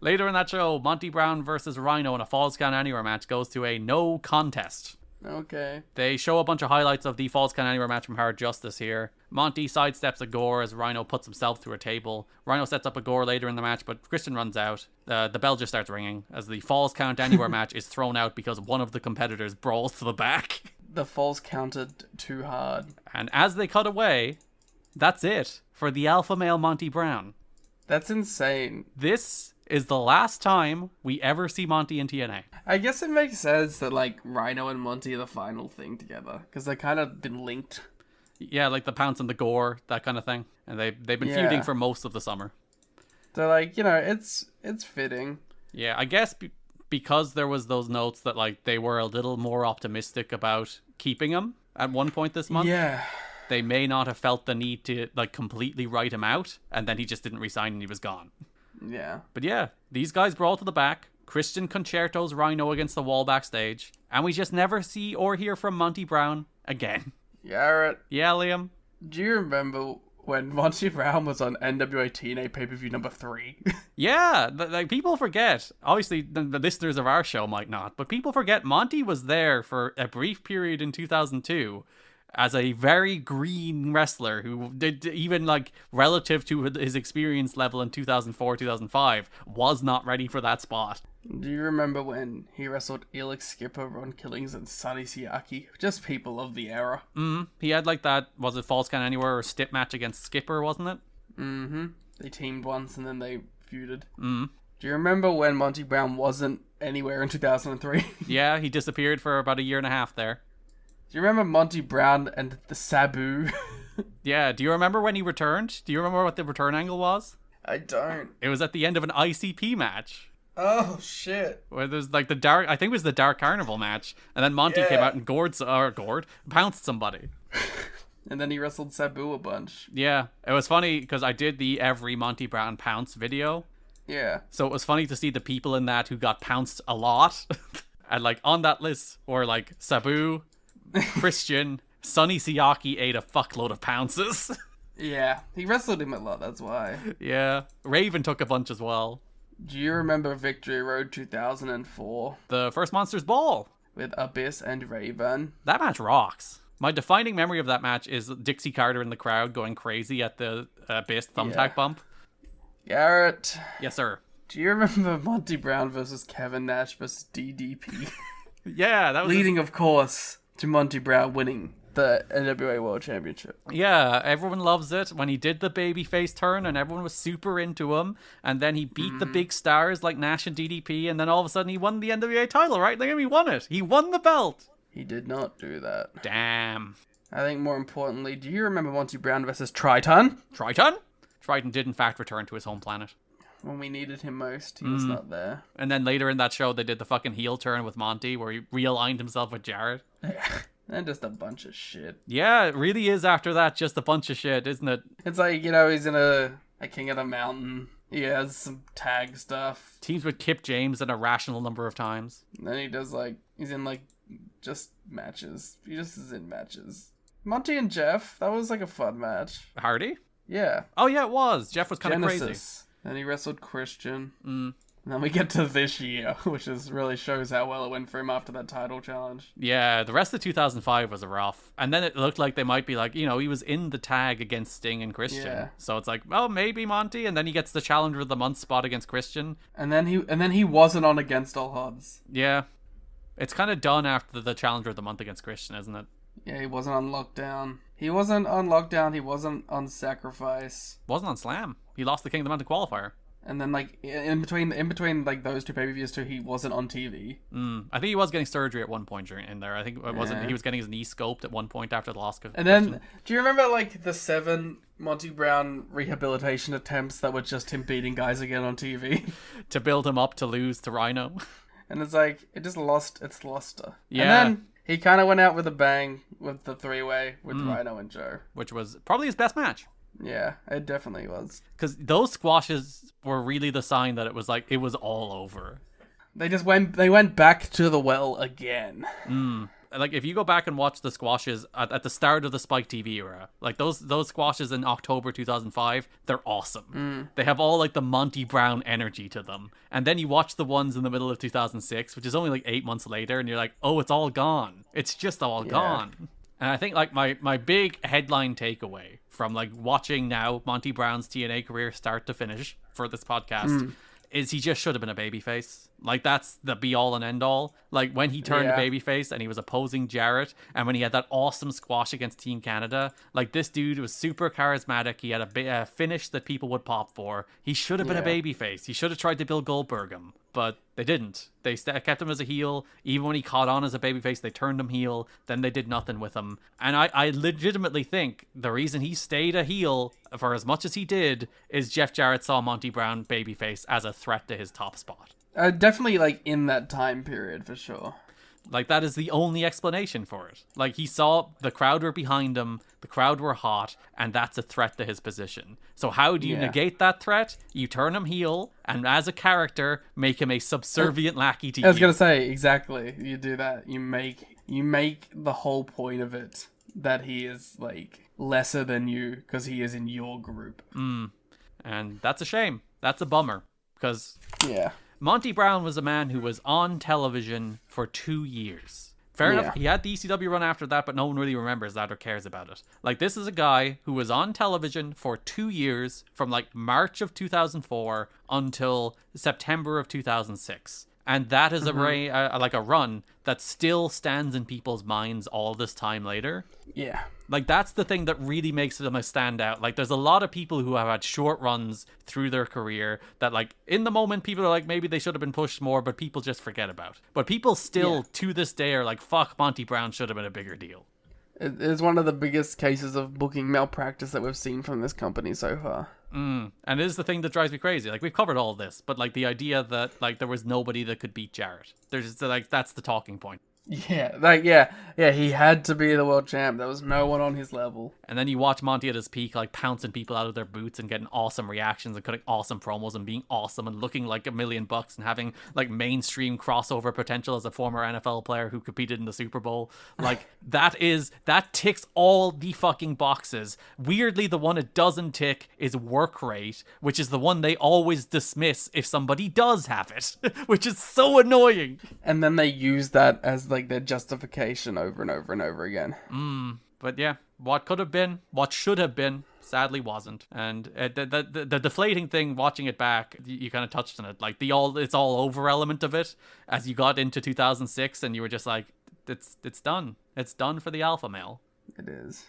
Later in that show, Monty Brown versus Rhino in a Falls Count Anywhere match goes to a no contest. Okay. They show a bunch of highlights of the Falls Count Anywhere match from Hard Justice here. Monty sidesteps a Gore as Rhino puts himself through a table. Rhino sets up a Gore later in the match, but Christian runs out. The bell just starts ringing as the Falls Count Anywhere match is thrown out because one of the competitors brawls to the back. The falls counted too hard. And as they cut away, that's it for the alpha male Monty Brown. That's insane. This is the last time we ever see Monty in TNA. I guess it makes sense that, like, Rhino and Monty are the final thing together, because they've kind of been linked. Yeah, like the Pounce and the Gore, that kind of thing. And they've been feuding for most of the summer. So, like, you know, it's fitting. Yeah, I guess because there was those notes that, like, they were a little more optimistic about keeping him at one point this month. Yeah. They may not have felt the need to, like, completely write him out, and then he just didn't resign and he was gone. Yeah. But yeah, these guys brawl to the back. Christian concertos Rhino against the wall backstage. And we just never see or hear from Monty Brown again. Garrett. Yeah, Liam? Do you remember when Monty Brown was on NWA-TNA pay-per-view number 3? Yeah, like people forget. Obviously, the listeners of our show might not, but people forget Monty was there for a brief period in 2002 as a very green wrestler who did, even like relative to his experience level in 2004, 2005, was not ready for that spot. Do you remember when he wrestled Elix Skipper, Ron Killings, and Sonny Siaki? Just people of the era. He had like that, was it Falls Count Anywhere or Stip match against Skipper, wasn't it? They teamed once and then they feuded. Mm. Do you remember when Monty Brown wasn't anywhere in 2003? Yeah, he disappeared for about a year and a half there. Do you remember Monty Brown and the Sabu? Yeah, do you remember when he returned? Do you remember what the return angle was? I don't. It was at the end of an ICP match. Oh, shit. Where there's like I think it was the Dark Carnival match. And then Monty came out and pounced somebody. And then he wrestled Sabu a bunch. Yeah, it was funny because I did the every Monty Brown pounce video. Yeah. So it was funny to see the people in that who got pounced a lot. And like on that list were like Sabu, Christian, Sonny Siaki ate a fuckload of pounces. Yeah, he wrestled him a lot, that's why. Yeah, Raven took a bunch as well. Do you remember Victory Road 2004? The first Monsters Ball. With Abyss and Raven. That match rocks. My defining memory of that match is Dixie Carter in the crowd going crazy at the Abyss thumbtack bump. Garrett. Yes, sir. Do you remember Monty Brown versus Kevin Nash versus DDP? Yeah, that was leading, of course, to Monty Brown winning the NWA World Championship. Yeah, everyone loves it when he did the babyface turn and everyone was super into him, and then he beat the big stars like Nash and DDP, and then all of a sudden he won the NWA title, right? Like, he won it. He won the belt. He did not do that. Damn. I think more importantly, do you remember Monty Brown versus Triton? Triton? Triton did in fact return to his home planet. When we needed him most, he was not there. And then later in that show, they did the fucking heel turn with Monty where he realigned himself with Jarrett. And just a bunch of shit. Yeah, it really is after that just a bunch of shit, isn't it? It's like, you know, he's in a King of the Mountain. He has some tag stuff. Teams with Kip James an irrational number of times. And then he does like, he's in like, just matches. He just is in matches. Monty and Jeff, that was like a fun match. Hardy? Yeah. Oh yeah, it was. Jeff was kind of crazy. Then he wrestled Christian. And then we get to this year, which really shows how well it went for him after that title challenge. Yeah, the rest of 2005 was rough. And then it looked like they might be like, you know, he was in the tag against Sting and Christian. Yeah. So it's like, oh, maybe Monty. And then he gets the Challenger of the Month spot against Christian. And then he wasn't on Against All Odds. Yeah. It's kind of done after the Challenger of the Month against Christian, isn't it? Yeah, he wasn't on Lockdown. He wasn't on Sacrifice. Wasn't on Slam. He lost the King of the Mountain qualifier. And then, like, in between like those two pay-per-views too, he wasn't on TV. I think he was getting surgery at one point in there. I think it wasn't. He was getting his knee scoped at one point after the loss. And then, do you remember like the 7 Monty Brown rehabilitation attempts that were just him beating guys again on TV to build him up to lose to Rhino? And it's like it just lost its luster. Yeah. And then he kind of went out with a bang with the 3-way with Rhino and Joe, which was probably his best match. Yeah, it definitely was. Because those squashes were really the sign that it was like, it was all over. They went back to the well again. like if you go back and watch the squashes at the start of the Spike TV era, like those squashes in October 2005, they're awesome. They have all like the Monty Brown energy to them. And then you watch the ones in the middle of 2006, which is only like 8 months later, and you're like, oh, it's all gone. It's just all gone. And I think like my big headline takeaway from like watching now Monty Brown's TNA career start to finish for this podcast is he just should have been a babyface. Like that's the be all and end all. Like when he turned a babyface and he was opposing Jarrett, and when he had that awesome squash against Team Canada, like this dude was super charismatic. He had a finish that people would pop for. He should have been a babyface. He should have tried to Bill Goldberg him, but they didn't. They kept him as a heel. Even when he caught on as a babyface, they turned him heel. Then they did nothing with him. And I legitimately think the reason he stayed a heel for as much as he did is Jeff Jarrett saw Monty Brown babyface as a threat to his top spot. Definitely, like, in that time period, for sure. Like, that is the only explanation for it. Like, he saw the crowd were behind him, the crowd were hot, and that's a threat to his position. So how do you negate that threat? You turn him heel, and as a character, make him a subservient lackey to you. I was gonna say, exactly. You do that. You make the whole point of it that he is, like, lesser than you, because he is in your group. And that's a shame. That's a bummer. Because... yeah. Monty Brown was a man who was on television for 2 years. Fair enough, he had the ECW run after that, but no one really remembers that or cares about it. Like, this is a guy who was on television for 2 years, from like March of 2004 until September of 2006. And that is a run that still stands in people's minds all this time later. Yeah. Like, that's the thing that really makes them a standout. Like, there's a lot of people who have had short runs through their career that, like, in the moment, people are like, maybe they should have been pushed more, but people just forget about. But people still, to this day, are like, fuck, Monty Brown should have been a bigger deal. It is one of the biggest cases of booking malpractice that we've seen from this company so far. And it is the thing that drives me crazy. Like, we've covered all this, but, like, the idea that, like, there was nobody that could beat Jarrett. There's just, like, that's the talking point. Yeah, like, yeah, he had to be the world champ. There was no one on his level. And then you watch Monty at his peak, like, pouncing people out of their boots and getting awesome reactions and cutting awesome promos and being awesome and looking like $1 million and having, like, mainstream crossover potential as a former NFL player who competed in the Super Bowl. Like, that ticks all the fucking boxes. Weirdly, the one it doesn't tick is work rate, which is the one they always dismiss if somebody does have it, which is so annoying. And then they use that as, like, their justification over and over and over again. But yeah, what could have been, what should have been, sadly wasn't. And the deflating thing, watching it back, you kind of touched on it, like it's all over element of it, as you got into 2006, and you were just like, it's done. It's done for the alpha male. It is.